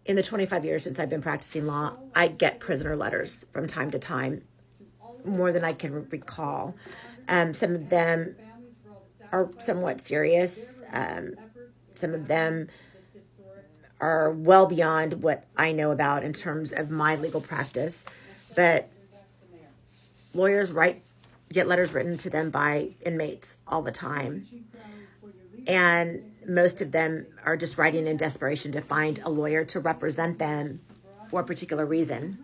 in the 25 years since I've been practicing law, I get prisoner letters from time to time, more than I can recall. Some of them are somewhat serious. Some of them are well beyond what I know about in terms of my legal practice. But lawyers get letters written to them by inmates all the time. And most of them are just writing in desperation to find a lawyer to represent them for a particular reason.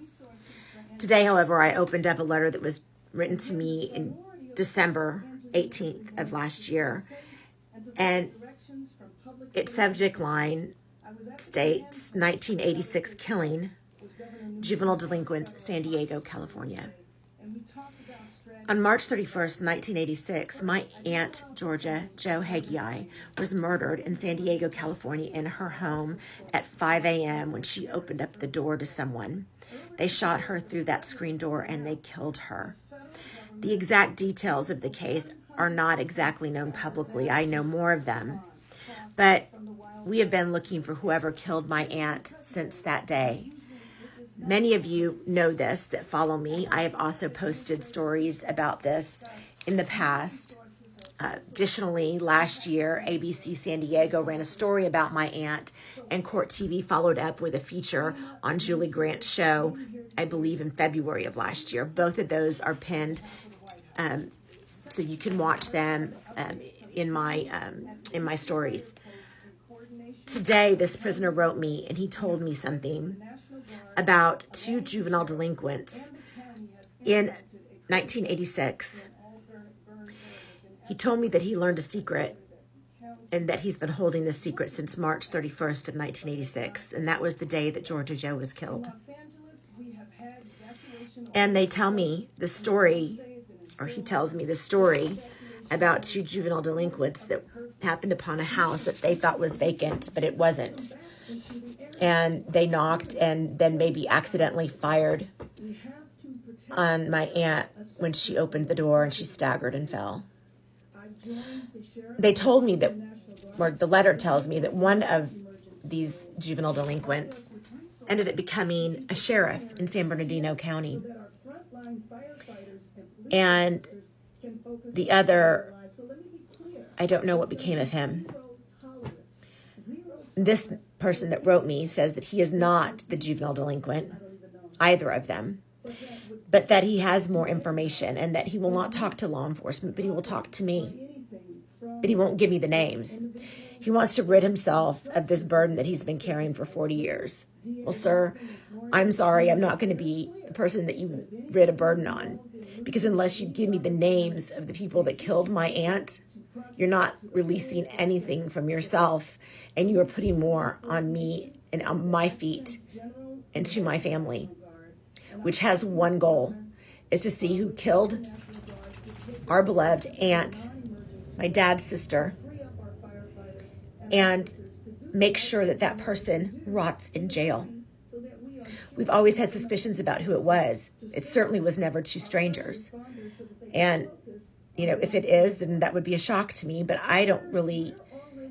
Today, however, I opened up a letter that was written to me in December 18th of last year. And its subject line states 1986 killing, juvenile delinquent, San Diego, California. On March 31st, 1986, my Aunt Georgia Jo Haggai was murdered in San Diego, California in her home at 5 a.m. when she opened up the door to someone. They shot her through that screen door and they killed her. The exact details of the case are not exactly known publicly. I know more of them. But we have been looking for whoever killed my aunt since that day. Many of you know this that follow me. I have also posted stories about this in the past. Additionally, last year, ABC San Diego ran a story about my aunt, and Court TV followed up with a feature on Julie Grant's show, I believe in February of last year. Both of those are pinned, so you can watch them in my stories. Today, this prisoner wrote me, and he told me something about two juvenile delinquents in 1986. He told me that he learned a secret and that he's been holding this secret since March 31st of 1986. And that was the day that Georgia Jo was killed. And they tell me the story, or he tells me the story about two juvenile delinquents that happened upon a house that they thought was vacant, but it wasn't. And they knocked and then maybe accidentally fired on my aunt when she opened the door and she staggered and fell. They told me that, or the letter tells me that one of these juvenile delinquents ended up becoming a sheriff in San Bernardino County. And the other, I don't know what became of him. This person that wrote me says that he is not the juvenile delinquent, either of them, but that he has more information and that he will not talk to law enforcement, but he will talk to me. But he won't give me the names. He wants to rid himself of this burden that he's been carrying for 40 years. Well, sir, I'm sorry. I'm not going to be the person that you rid a burden on, because unless you give me the names of the people that killed my aunt, you're not releasing anything from yourself, and you are putting more on me and on my feet and to my family, which has one goal, is to see who killed our beloved aunt, my dad's sister, and make sure that that person rots in jail. We've always had suspicions about who it was. It certainly was never two strangers. And, you know, if it is, then that would be a shock to me, but I don't really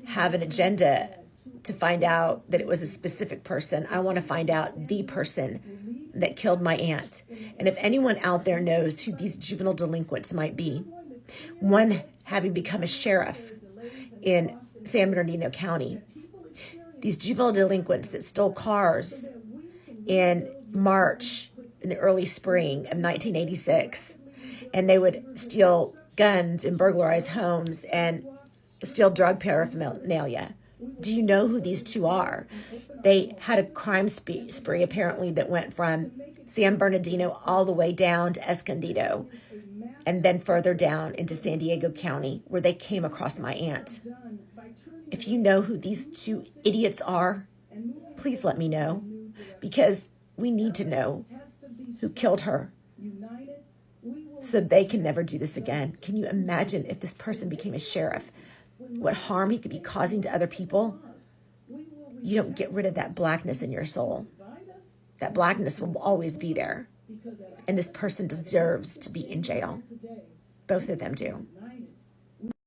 have an agenda to find out that it was a specific person. I want to find out the person that killed my aunt. And if anyone out there knows who these juvenile delinquents might be, one having become a sheriff in San Bernardino County, these juvenile delinquents that stole cars in March, in the early spring of 1986, and they would steal guns and burglarize homes and steal drug paraphernalia. Do you know who these two are? They had a crime spree apparently that went from San Bernardino all the way down to Escondido, and then further down into San Diego County, where they came across my aunt. If you know who these two idiots are, please let me know, because we need to know who killed her so they can never do this again. Can you imagine if this person became a sheriff, what harm he could be causing to other people? You don't get rid of that blackness in your soul. That blackness will always be there. And this person deserves to be in jail. Both of them do.